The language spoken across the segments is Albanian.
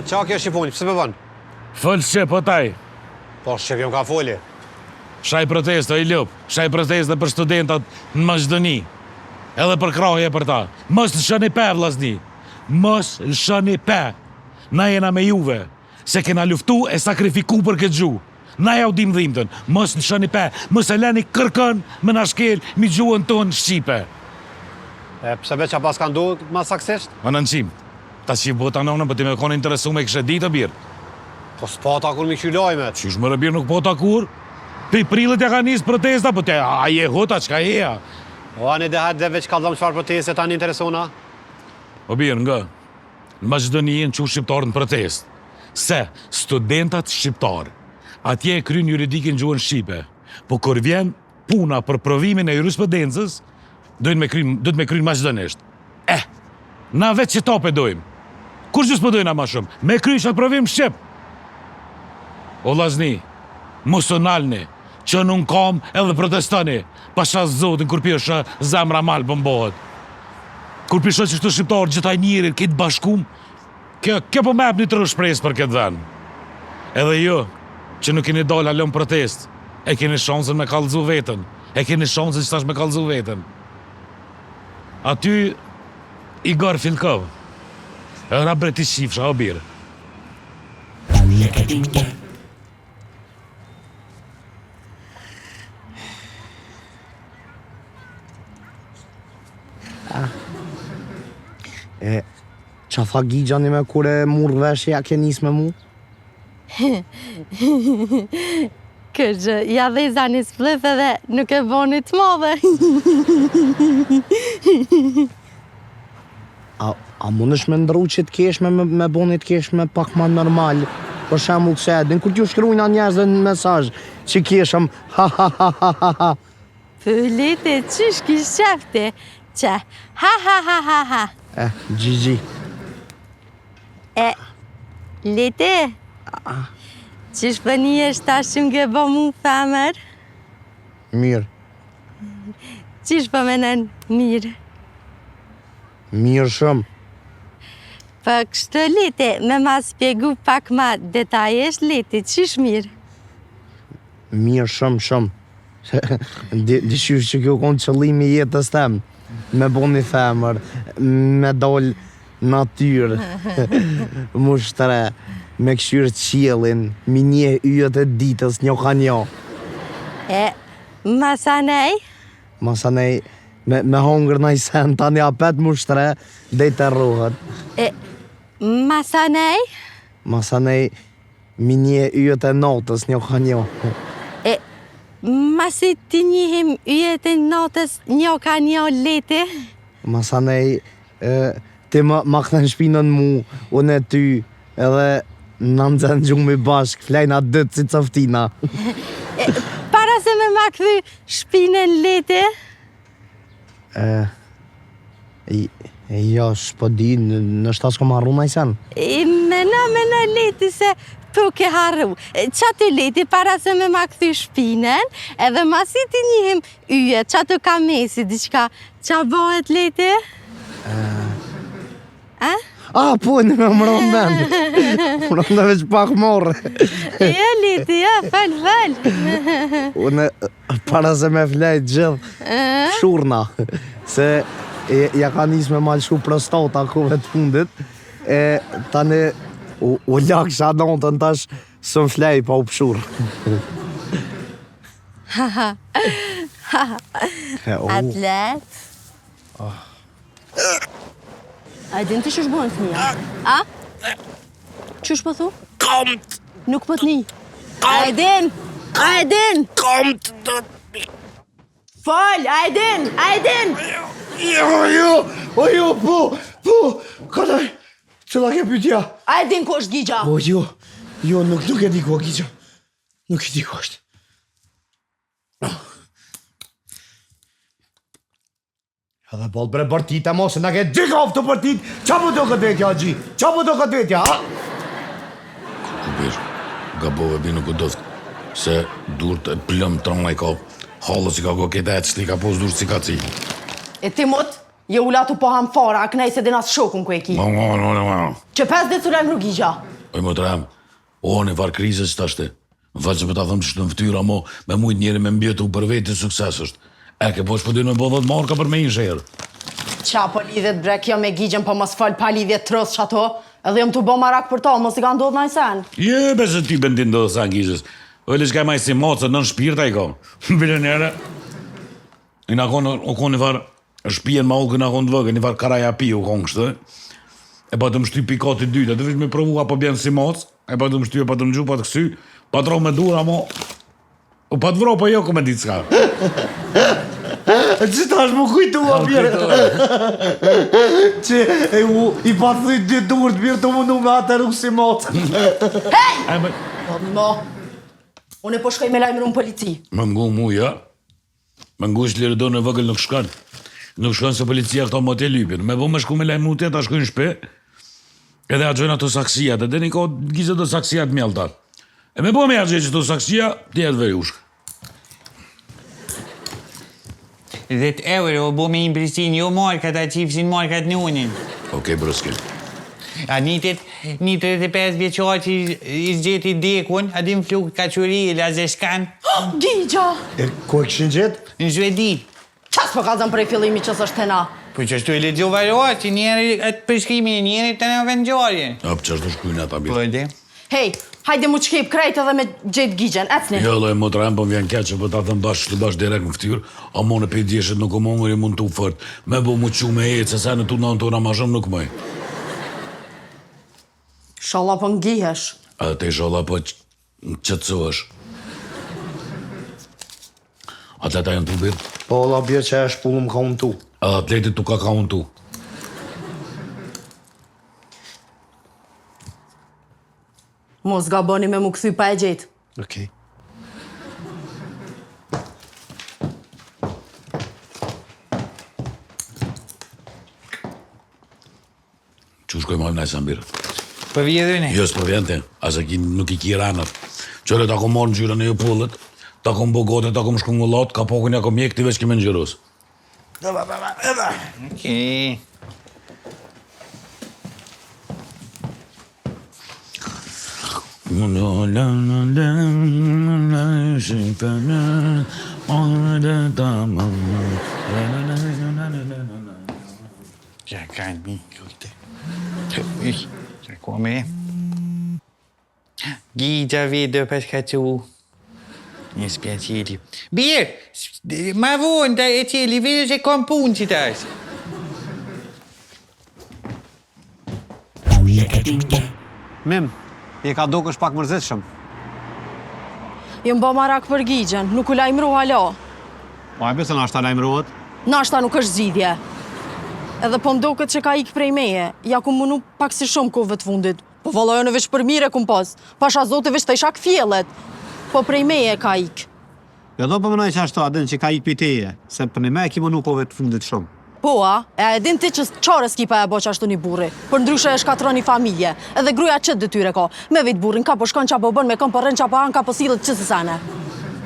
Qa kjo Shqiponi, pëse përbën? Fëllë Shqip, o taj. Po, Shqip jom ka foli. Shaj protesta, i lup. Shaj protesta për studentat në Maqedoni. Edhe për krahje për ta. Mos lëshoni pe, vllazni. Mos lëshoni pe. Na jena me juve. Se kena luftu e sakrifiku për këtë gjuhë. Na ja u dim dhimtën. Mos lëshoni pe. Mos e leni kërkën me na shkel mi gjuhën tonë Shqipe. E pse veç a pas ka ndu ma saksisht? A në nëqim. Ta që i bota nonën, për ti me konë interesu me kështë ditë, birë. Po s'pa ta kur mi qylojme. Qysh më rëbirë nuk po ta kur? Pi prillet ja ka njësë protesta, po te, a je hota, qka jeja? O, anë i dehat dhe veç ka dhëmë qfar proteste ta një interesuna? O birë, nga, në Maqedoni jenë që shqiptarë në protest. Se, studentat shqiptarë, atje e kryn juridikin gjuhën Shqipe, po kur vjen puna për provimin e jurisprudencës, dojnë me kryn maqedonisht. Na veç që tope dojmë. Kur gjës për dojna ma shumë? Me krysh atë provim Shqip. O lazni, musonalni, që nuk kam edhe protestani, pasha zotin kur pisha zemra malë pëmbohet. Kur pisha që shtu shqiptarë gjithaj njërin, këtë bashkum, kjo po me ep një tërë shpresë për këtë ven. Edhe jo, që nuk keni dalë alëm protest, e keni shansën me kallëzu vetën, e keni shansën që tash me kallëzu vetën. Aty, Igor Filkov, e rabreti shifsha, o birë. Qa tha Gigjani me kure murë veshja ke nis me mu? Kërgjë, ja dhe i zani s'plëth edhe nuk e bonit madhe. A mund është me ndru që t'keshme me bonit keshme pak ma normal? Për shemull se edin, kur t'ju shkrujna njerëzve në mesazh që keshëm ha ha ha ha ha ha. Pëllite, qysh kish qefti? Që ha ha ha ha ha. Gjigji. Lete, qysh për një është ta shumë ge bo mu femër? Mirë. Qysh për menen mirë? Mirë shumë. Për kështë Lete, me ma spjegu pak ma detajesht, Lete, qysh mirë? Mirë shumë. Dishysh që kjo konë qëllimi jetës tem, me bo një femër, me dollë natyrë, mushtre, me këshyrë qielin, mi një yjet e ditës një ka një. Masanej? Masanej, me hongër në i sen, tani apet mushtre, dhe i të rruhet. Masanej? Masanej, mi një yjet e notës një ka një. Masi ti njihim yjet e notës një ka një Lete? Masanej, ti ma këtën shpinën mu, unë e ty, edhe në nëzën gjumë i bashkë, flejna dëtë si coftina. Para se me ma këthy shpinën Lete? Jo, shpodi, në shtas kom harru na i sen. Mena Lete se po ke harru. Qatë Lete, para se me ma këthy shpinën, edhe masi ti njihim yjet, qatë ka mesi, diqka, qa bëhet Lete? Po, në me më rëndën. Më rëndën veç pak morë. Lete, fal. Unë, para se me flejt gjithë, shurna, se ja ka njës me malëshu prostata kuve të fundit, tani u lakë shanotën tash së më flej pa u pëshur. Atlet. A din të shush bojnë të një? Qush po thu? Komt! Nuk po të një. A e din? Komt! Fol, a e din! Jo, po, kadaj, cëla ke pytja? A e din ku është Gigja? Jo, nuk e di ku është Gigja. Nuk e di ku është. Edhe bolë bre bërtita mos, se na ke gjikov të bërtit, qa po do këtë vetja, Gji? Qa po do këtë vetja, ha? Kubir, gabove binu këtë doft, se durët e plëm trona i ka, halë si ka go këtë e cëti ka pos durët si ka ci. E ti mut, je ulatu po ham fara, a knaj se dinas shokun ku e ki. Që 5 ditë sulem Gigja. Oj, më të rem, në farë krizës të ashte. Më falë që për ta thëmë që të në ftyra mo, me mujtë njeri me mbjetu për vetë sukses është. E ke po shpëdin me bodhët marka për me i shërë. Qa po lidhet bre kjo me Gigjën, po mos fal pa lidhjet trës që ato, edhe jom të bo marak për talë, mos i ka ndodhë najë sen. Je, besë ty bëndin do sa në gjizës. Ojle shka maj si mocë, nën shpirta i ka. Bile njere. I në konë një farë, shpijen ma ullë kënë konë të vëgë, një farë karaja pi u konë kështë. E pa të më shty pikati dyta, të vish me provu apo bjenë si mocë, e pa të më shty, pa të më gju, pa të kësy, pa të ro me dura, mo. O pa të vro, pa jo ku me ditë s'ka. Që ta është më kujtua, bjerë. Që i pa të thujt dy durët, bjerë të mundu me atë rrugë si motë. Hej! Mo, unë e po shkoj me lajmëru në polici. Më ngu mu, ja. Më ngu është lirë do në vëgël nuk shkan. Nuk shkan se policia këto më të lypin. Me bo me shku me lajmëru të ta shkojnë shpe, edhe a gjojnë ato saksijat, edhe një kohë gjizë do saksijat mjelta. E me bo me a gjejë që to saksia, ti jetë veri ushkë. 10 euro bo me impresin jo markat a qifësin markat në unin. Okej, brëske. A një 35 vjeqar që i zgjeti dekun, a dim fluk kachuri e lazeshkan. Gigja! Ku e këshin gjithë? Në Zhvedi. Qas po kazan prej fillimi që s'është tena? Po që shtu e le gjo varua, që njeri atë përshkrimi e njeri të në vendjarje. Apë që është shkujnë ata Po bjerë. edhe. Hej, hajde mu qkip krejt edhe me gjithë Gigjen, ecni. Jo, loj, më të rempën vjen keqë, për ta thëmë dash direkt në ftyrë, a mo në pejt djeshet nuk o mongër i mund të u fërt. Me bo mu qu me ecë, se se në tu në tona ma shumë nuk mëj. Shalla po ngihesh. A te sholla po qëtësohesh. Atleta janë të birë, Po, la bjerë që e shpullu më ka unë tu. a atletit tu ka unë tu. Mos gaboni me mu këthy pa e gjetë. Okej. Që shkoj ma nëjë sa mbirë. Po vjedhëne. Jo, s'po vjente, asa nuk i ki ranët. Qëre ta kom morë në gjyra në ju pullët, ta kom bogote, ta kom shku në lot, ka pokën ja kom mjek, ti veç kime në gjyrus. Okej. Ja, kan mi, lujte. Ja, come. Gigja vedo per cazzo. Mi spiacere. Bir, ma vonda e cieli, vedo se compunci tas. Mim, je ka duke është pak mërzitshëm. Jëm bo marak për Gigjen, nuk u lajmëru halo. Po e besë në ashta lajmërohet. Nashta nuk është zgjidhje. Edhe po mdoket që ka ik prej meje, ja ku munu pak si shumë kove të fundit. Po vallaj në veç për mire kum pas. Pasha zote veç të isha këfjellet. Po prej meje ka ik. Jo do përmenoj që ashtu adin që ka ik piteje, se për një me e ki mënu kove të fundit shumë. Po e din ti që qare s'ki pa e bo që ashtu një burri. Për ndryshe e shkatron një familje. Edhe gruja qëtë dëtyre ka. Me vit burrin ka po shkon qa po bën, me kom përren qa po anë ka po silët që sësane.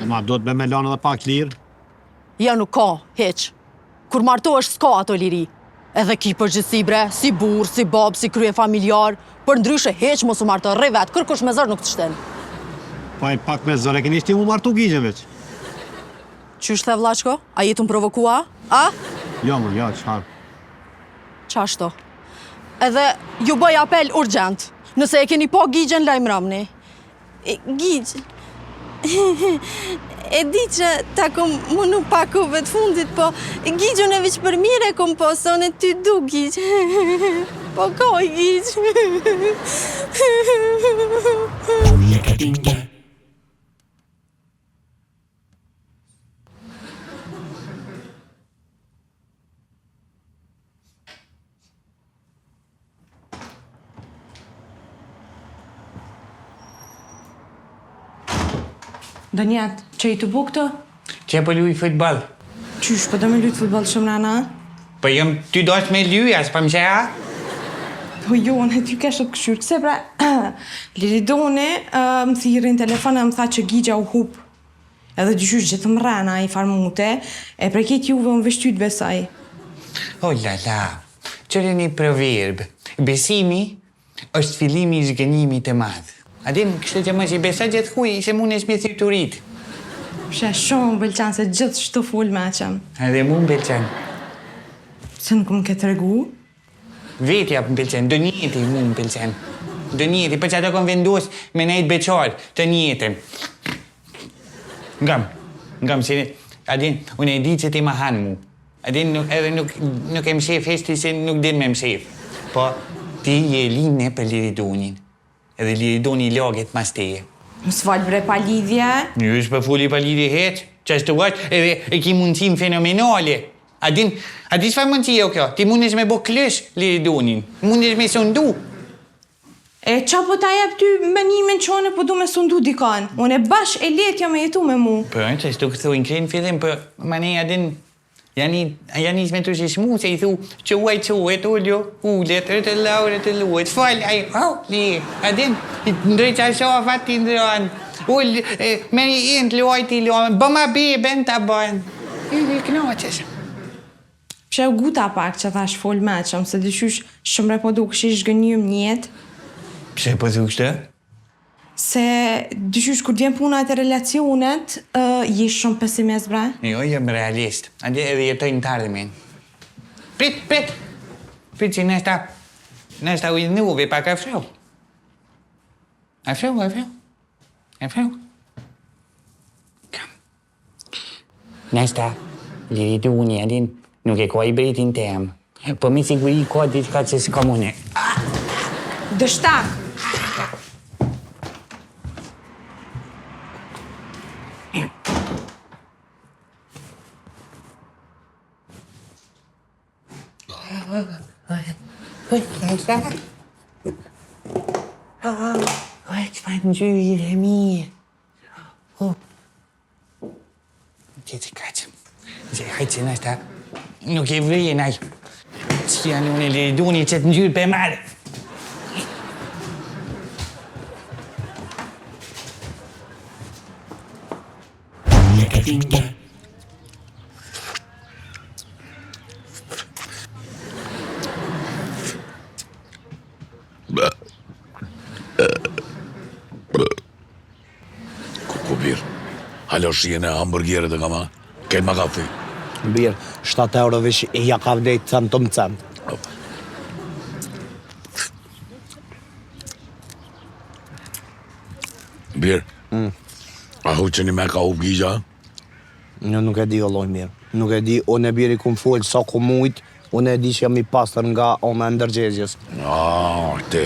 Ma do të be me lanë edhe pak lirë. Ja nuk ka, heq. Kur martohesh s'ka ato liri. Edhe ki përgjithsi bre, si burr, si bab, si krye familjar. Për ndryshe heq mos u marto rri vet, kërkush me zër nuk të shten. Po e pak me zore, keni shti mu martu Gigjen veç. Qysh the vlaçko? A jetu më provokua? A? Jo më, jo, qarë. Qashto. Edhe ju bëj apel urgent. Nëse e keni po Gigjen, lajmëramni. Gigj... E di që ta kom munu pakove të fundit, po Gigjën e veç për mire kom po, son e ty du, Gigj. Po koj, Gigj. Dënjet, që i të bu këtë? Që po luj futbol. Qysh, po do me lujtë futbol shumë rana? Po jam ty dosh me luj, as pa më që Po jo, në ty kesh të këshyrë. Këse pra, Liridone më thirin telefon e më tha që Gigja u hup. Edhe dyshysh gjithë më rana i farmute, e preket juve më vështyt besaj. Oh la la, qërë një proverb. Besimi është fillimi i zgënimit të madh. Adin, kështë që më që i besa gjithë huj, se mund e shmi thiturit. Shë shumë bëlqan se gjithë shtu full me qëm. Edhe mu më belqen. Se nuk më ke të regu? Vetja më belqen, do njeti mu më belqen. Do njeti, për që ato kom vendos me nejtë beqar, të njeti. Ngam, se adin, unë e di që ti ma hanë mu. Adin, edhe nuk e më shef heshti se nuk din me më shef. Po, ti je linë për Liridonin. Edhe Liridoni laget mas teje. Më s'falë bre pa lidhje. Një është për fuli pa lidhje heq, që është të është edhe e ki mundësim fenomenale. A di çfarë mundësi jo kjo? Ti mundesh me bo klësh Liridonin, mundesh me sondu. E qa po ta jep ty menimin qone po du me sundu dikan? Unë e bash e letja me jetu me mu. Po, që shtu këthu në krenë fillim, po, mane, adin, janë me të shishmu, se i thu, quet, ulljo, ullet, të laure, të luet, fal, li, adin, ndrej qa shofat ti ndroan, ull, me një int, luaj ti luaj, bëma beben ta bën, i knoqesh. Pse u guta pak që thash fol meqëm, se dyshysh shumë repo du këshish zgënjëm njetë, Pse po thu kështë? se dyshysh kur t'vjen puna e të relacionet, jesh shumë pesimist, bre? Jo, jam realist. Ande edhe jetoj në të ardhmen. Prit! Prit që nesta u nuve pak a frau. A frau. Kam. Nesta, Liridoni, adin, nuk e ka i bretin tem. Po me siguri ka diçka që s'ka mune. Dështak! Nesta? Që fa në gjyri e mi. Që kaqëm. Hajtë që nesta, nuk e vrije naj. Që janë unë e Liridoni që të në gjyri për marë. Ku birë? Halo shien e hamburgjerët e kama. Ketë ma kafe. Birë, 7 euro vish e ja ka vdejt cent të më cent. Birë. A hu që një me ka u Gigja? Në nuk e di o loj mirë. Nuk e di, unë e biri ku më folë sa ku mujt, unë e di që jam i pastër nga ona e ndërgjegjes. Te.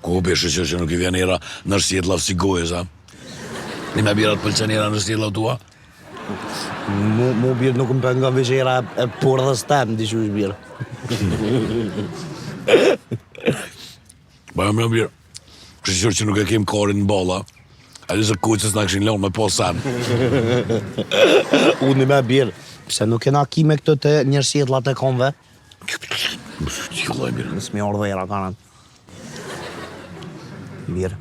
Ku beshe që nuk i vjen era në sjetla si gojës, a? Një me birat pëlqen era në sjetla tua? Mu birë nuk më pënga vishera e pordhës tem, di që është birë. Ba jam në birë. Kështë që nuk e kem karin në balla. Ali se kuqës në këshin lonë me po sen. Unë me birë, pse nuk kena ki me këtë të njërësjetlat e konve? Qëlloj birë. Nësë mi orë dhejra kanat. Birë.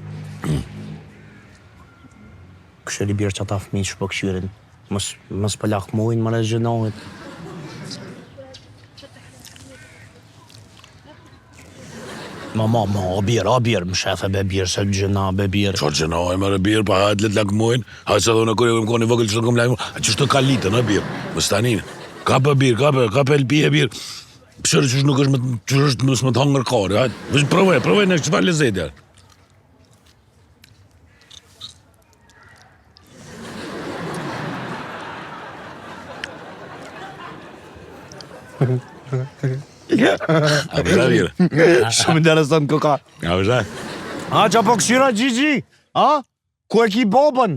Këshëri birë që ata fëmi që po këshyrin. Mës për lakmojnë, më rezgjënohet. Ma, o birë, më shefe be birë, se gjëna be birë. Qa gjëna, e mërë birë, pa hajtë let lakmojnë, hajtë se dhune kërë më koni vëgëll që të kom lajmë, a që shtë ka litën, a birë, më staninë. Ka për birë, ka për elpi e birë. Pëshërë që nuk është më të hangër kare, hajtë. Vështë provoj në që fa lezetja. A përsa birë? Shumë interesant këka. A përsa? A, që po këshira Gjigji? A? Ku e ki bobën?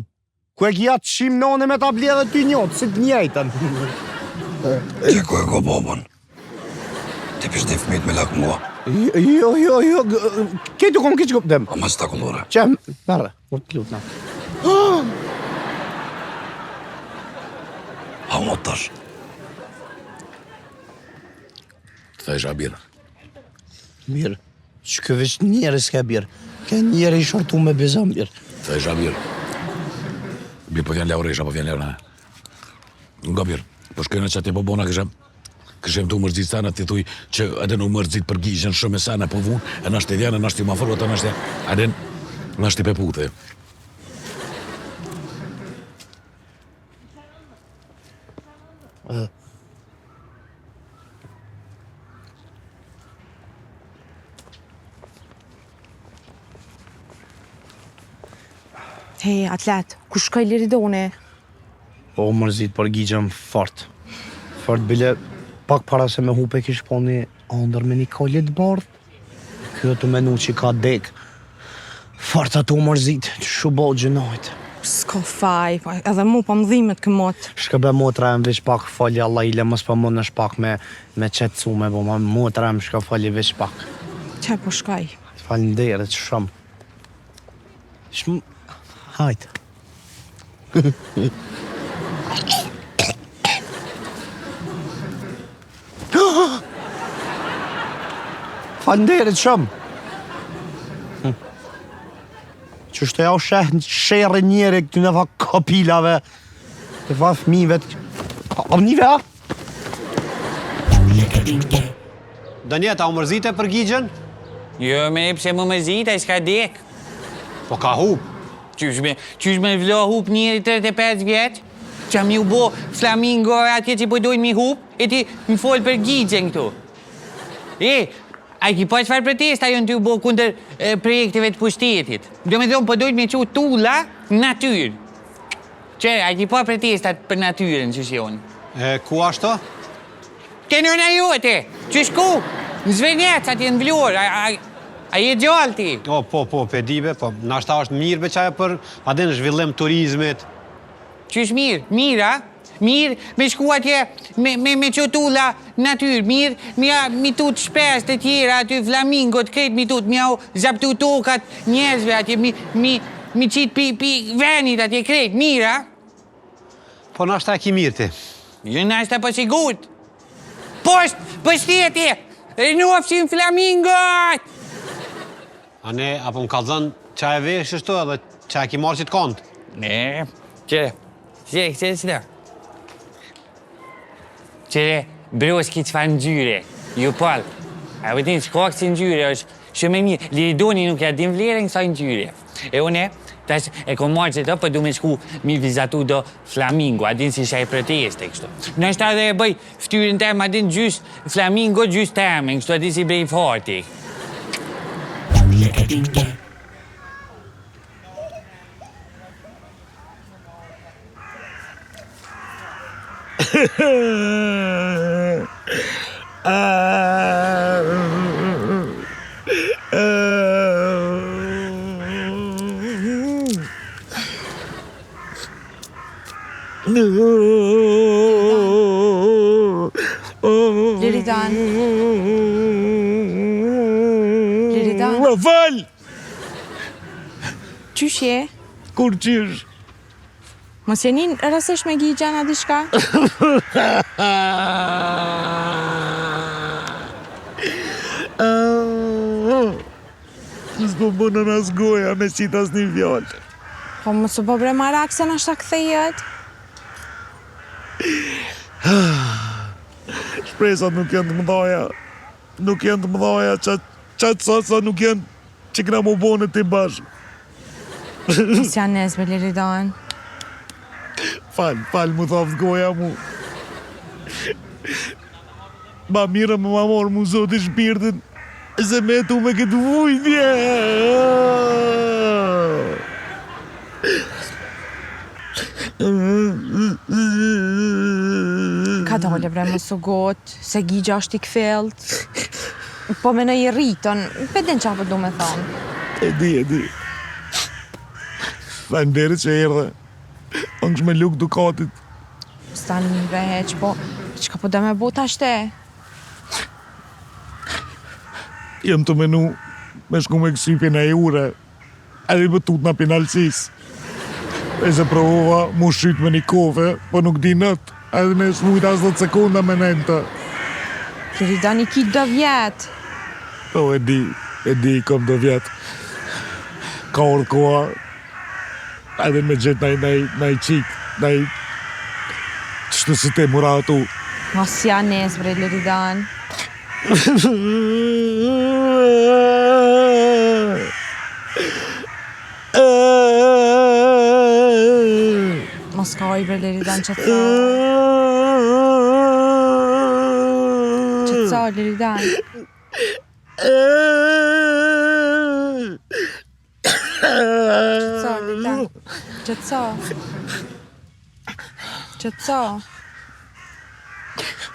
Ku e ki atë shim none me ta bledhe ty njotë, si të njejtën? Ti ku e ko babën? Ti pishti fëmit me lakë mua. Jo, ketu kom keq kom dem. A mas ta kullore. Qem, merre, u të lut na. Ha mo tash. Të thejsh a birë. Mirë, që kë veç njeri s'ka birë. Ka njeri i shortu me bezam birë. Të thejsh a birë. Birë po vjen Lauresha, po vjen Leona. Nga birë, po shkojnë që ati po bona këshem të u mërzit sana, ti thuj që adin u mërzit për gjishën shumë e sana po vunë, e nashtë të dhjanë, e nashtë të ma fërë, e nashtë adin, nashtë të pepute. Hey, atlet, ku shkoj Liridoni? O mërzit për gjishën fort. Fort bile, pak para se me hupe kish po një andër me një kollit bardh. Kjo të menu që ka dek. Fort ato mërzit, që shu bo gjënojt. S'ka faj, edhe mu pa më dhimet këmot. Shka motra em veç pak fali Allah ile, mos pa mund është pak me qetësu me bo, ma motra em shka fali veç pak. Qa po shkaj? Falinderit shumë. Hajtë. Falinderit shumë. Qështë të jau shere njeri këty në fa kapilave, të fa fmive të... Arnive, a? Dënjeta, u mërzite për gjigjen? Jo, me pse më mërzit, a i s'ka dek. Po ka hup. Qysh me vlo hup njeri 35 vjeç? Qa mi u bo flamingo atje që po dojnë mi hup, e ti më folë për gjigjen këtu. A ki pa qëfar protesta jonë të u bo kunder projekteve të pushtetit. Do me thonë, po dojnë me që tulla natyrë. A ki pa protestat për natyrën që jonë? Ku ashto? Ke nëna jote, qysh ku? Në Zvenec atje në Vlorë, a je gjallë ti? Po, pedibe, po, nashta është mirë beqaja për adin zhvillim turizmit. Qysh mirë? Mirë, a? Mirë, me shku atje, me qotulla natyrë, mirë, mi tut shpes të tjera, aty flamingot, krejt mi tut, mi au zaptu tokat njerëzve atje, mi qit pi venit atje krejt, mirë, a? Po nashta e ki mirë ti. Jo nashta po sigurt. Pështetje, renofshin flamingot! A ne, apo më kalzën qa e vesh shtu edhe qa e ki marë që të kontë? Ne, qëre, qëre, broski qëfar në gjyre, ju palë. A vëtin, shkak si në gjyre është shumë e mirë. Liridoni nuk ja din vlerën kësaj në gjyre. E une, tash e kom marrë që të për du me shku mi vizatu do flamingo, a din si shaj proteste kështu. Nështë edhe e bëj ftyrën tem, a din gjys flamingo, gjys temen, kështu a din si brej farti. Liridan. Më fal! Qysh je? Kur qysh? Mos jenin rastësisht me gjigjan a diçka? S'po bënë në asgoja me qita s'ni fjallë. Po mos u bëbre marak se nashta kthejet? Shpresat nuk janë të mëdhaja. Nuk janë të mëdhaja, qatë sasa nuk janë që këna më bënë të bashkë. Mos janë nezbe, Liridan. Falë mu thaftë goja mu. Ma mire më ma morë mu zoti shpirtin, se me tu me këtë vujtje. Ka dole bre mos u gotë, se gjigja është i kthelt. Po me në i rritën, pëdin qa për du me thonë. E di. Falenderit që erdhe. Angësh me luk dukatit. Stan një veç, po Çka po do me bo tashte? Jem të menu me shku me kësipin e ure, edhe më tut në pinalësis. E se provova mu shqyt me një kove, po nuk di nët, edhe me shmujt as 10 sekunda me nëntë. Loridani ki do vjet. Po, e di, kom do vjet. Ka orë koha, edhe me gjithë naj qik, naj qështë si te mura atu. Mos ja nes, bre, Loridan. Mos ka oj, bre, Loridan, që të sa. Që të sa, Loridan. Që të sa, Loridan. Që të sa. Që të sa.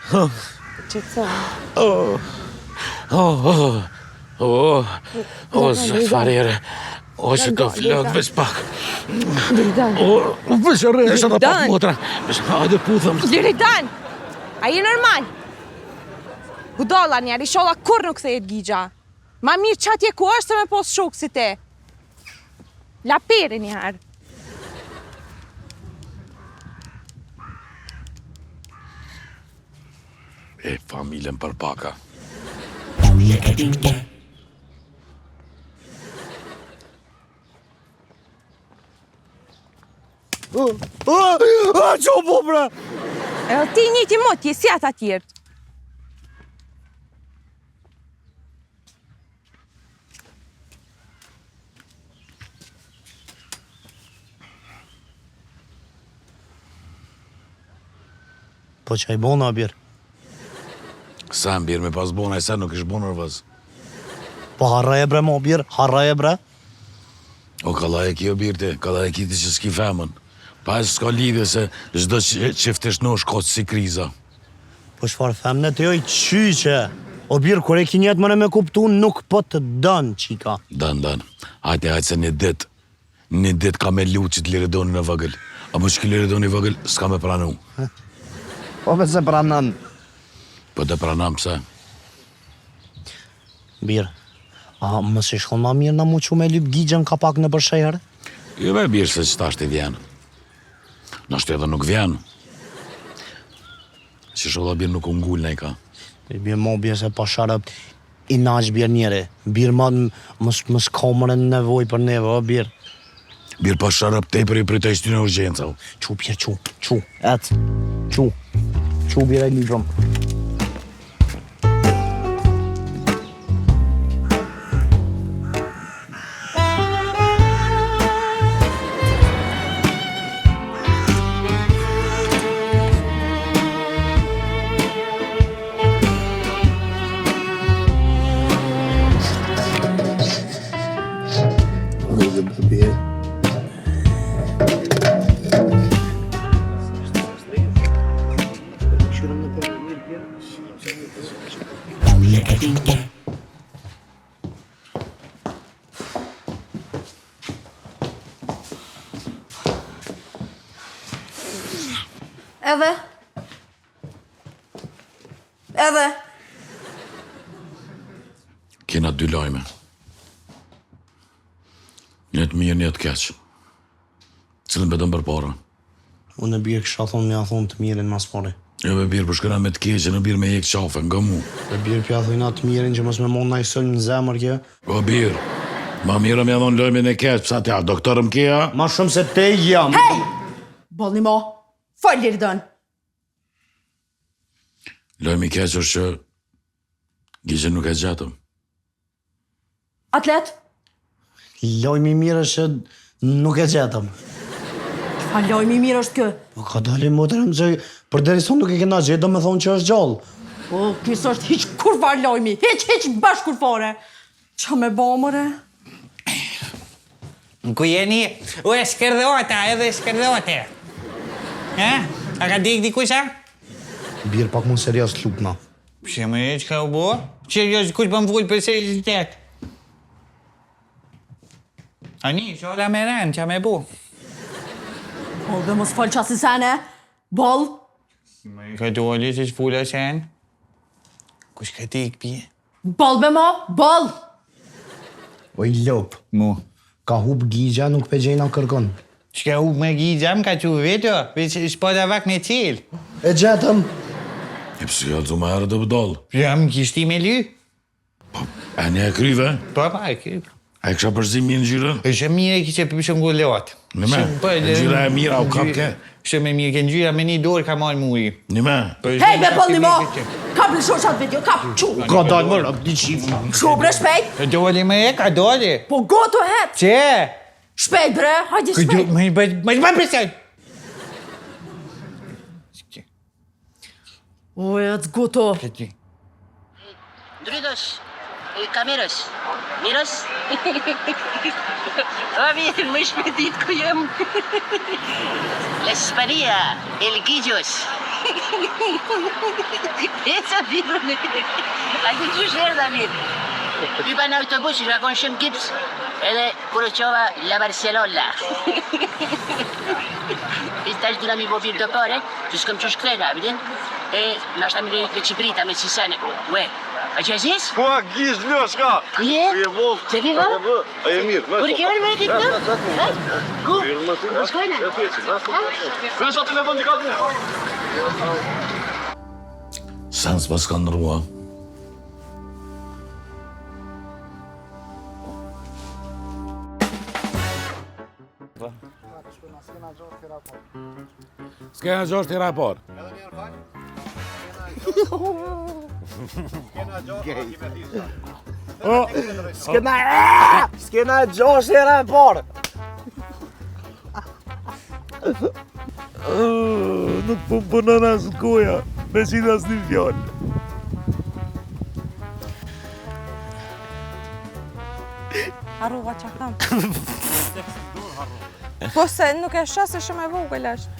Që të sa. Zë farire, që të flëk ves pak. Vështë rrështë edhe pak motra, hajde puthëm. Loridan! A je normal? Budalla njerë, i sholla kur nuk thejet gigja. Ma mirë që atje ku është se me pos shokë si te. La pere njerë. E, familjen për paka. Që po, bre? E o ti një ti mot, je si ata tjertë. Po që i bona, birë? Sa më birë me pas bona, e sa nuk ish bonër vëz. Po harra e bre, mo, birë, harra e bre? O, kalla e kjo birte, kalla e kiti që s'ki femën. Pa e s'ka lidhje se çdo çifteshnosh ka si kriza. Po shfar femne të joj qyqe. O birë, kër e ki njetë mëne me kuptu, nuk po të dënë, qika. Dan. Hajte se një dit ka me lu që të liridoni në vëgël. A më që ki liridoni vëgël, s'ka me pranu. Po me se pranan. Po të pranam pëse. Birë, a më se shkon ma mirë në mu që me lyp gjigjen ka pak në përshejherë? Jo be birë se qëta është i vjenë. Nështë edhe nuk vjenë. Që sholla birë nuk ungull në i ka. Birë mo birë se pa sharëp i naq birë njëre. Birë ma më s'kamër e nevoj për neve, o birë. Birë pa sharëp te për i pritej shty në urgjenca. Qu, birë, qu, etë, qu birë e livrëm. Edhe. Kena dy lajme. Një të mirë, një të keqë. Cilën betëm për para? Unë e birë kësha thonë, mja thonë të mirin mas pari. Jo be birë, për shkëna me të keqë, në birë me jekë qafe, nga mu. E birë pja thujna të mirin që mos me mon na i sëllë në zemër kje. O birë, ma mirë me adhon lojme në keqë, pësa tja, doktorëm kja? Ma shumë se te jam. Hej! Bolni mo, falë Loridan. Lojme i keqë është që gjigje nuk e gjatëm. Atlet? Lojmi mirë është që nuk e gjetëm. A lojmi mirë është kë? Po ka dalin motërëm që për deri son nuk e kena gjetë, do me thonë që është gjallë. Po, kësë është hiq kurvar lojmi, hiq bash kurfare. Qa me bomëre? Ku jeni? U e shkërdota, edhe shkërdota. Ha? A ka dik dikusha? Birë pak mund serios të lupna. Pse më e që ka u bo? Që jo kush për më vull për seriozitet? Ani, shola me rënë, qa me bu? Bol dhe mos falë qasë sene. Bol. Ka doli që shfulla sen? Kush ka tek pje? Ball me ma, ball! Oj lop, Mu. ka hub gigja nuk pe gjejna kërkon. Shka u me gjigja më ka që vetë, veç shpada vak me qel. E gjetëm. E pësë ja të më herë të bëdol. Jam kishti me ly. E një e kryve? Pa, e kry. A e kësha përzimi në gjyrën? Është mirë kishe përshë ngullat. Në me, ngjyra e mira u kap ke? Shë me mirë, ke ngjyra me një dorë ka marrë muri. Një me? Hej, me ball një ma! Ka plësho qatë video, ka qu! Ka dalë më rap, di qifë. Qu bre shpejt! Ka doli me e, ka doli. Po goto het! Që? Shpejt bre, hajde shpejt! Me përsen. O, e të goto! Drydos, kamerës, mirës? Va bien, më shpëtit ku jem. La Hispania, el Guillos. E sa birën e këtë. A të gjush herë, David. Hypa në autobus, nga konë shumë gips, edhe kërë qova la Barcelona. Istash dura mi bo birë do pare, që s'këm qësh krena, vidin? E, nashta mi me Qibrita, me Sisane, ue. A që aziz? Po, gjisht Ljoshka. Ku je? Se vi vë? A je mirë, Kur ke orë me këtë të? Ku? Në shkojnë? Vesha telefon një katë mu. Sens pas ka ndërrua. S'kena gjosht i rapor. S'kena gjosh e rapor. Nuk po punon as goja, me qita as një fjallë. Harrova që kam. Po se nuk e shë se shumë e vogël është.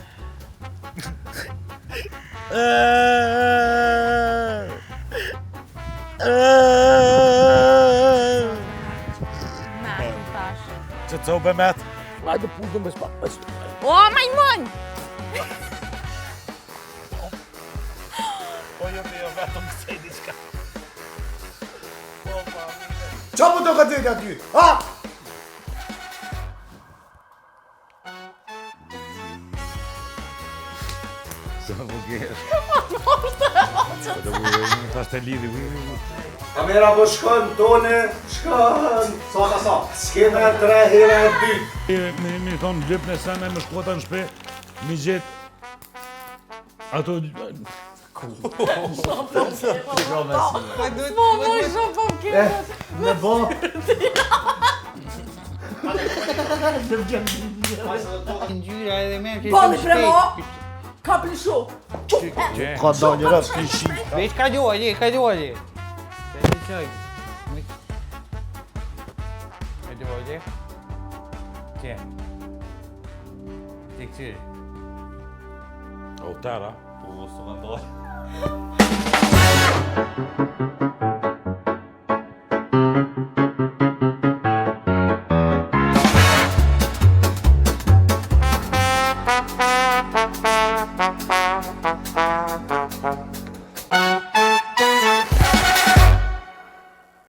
Që të zobe met? Hajde putëm me shpa. O, majmon! Po jo me jo vetëm kësej diçka. Qa po të ka dhejtë aty? Ha? Sa më gjerë. Ta shte lidhi. Kamera po shkon, tone, shkon. Sa. S'kena 3 hera e 2. Mi thonë gjep në sene më shkota në shpe, mi gjet ato... Me bo. Ngjyra edhe me kishte. Balli bre ma! Ka plësho! Ka dalë rap të shi. Veç ka doli, ka doli. Ka qoj. Ka doli. Që? Të këtyre. O tara. Po, së në dojë.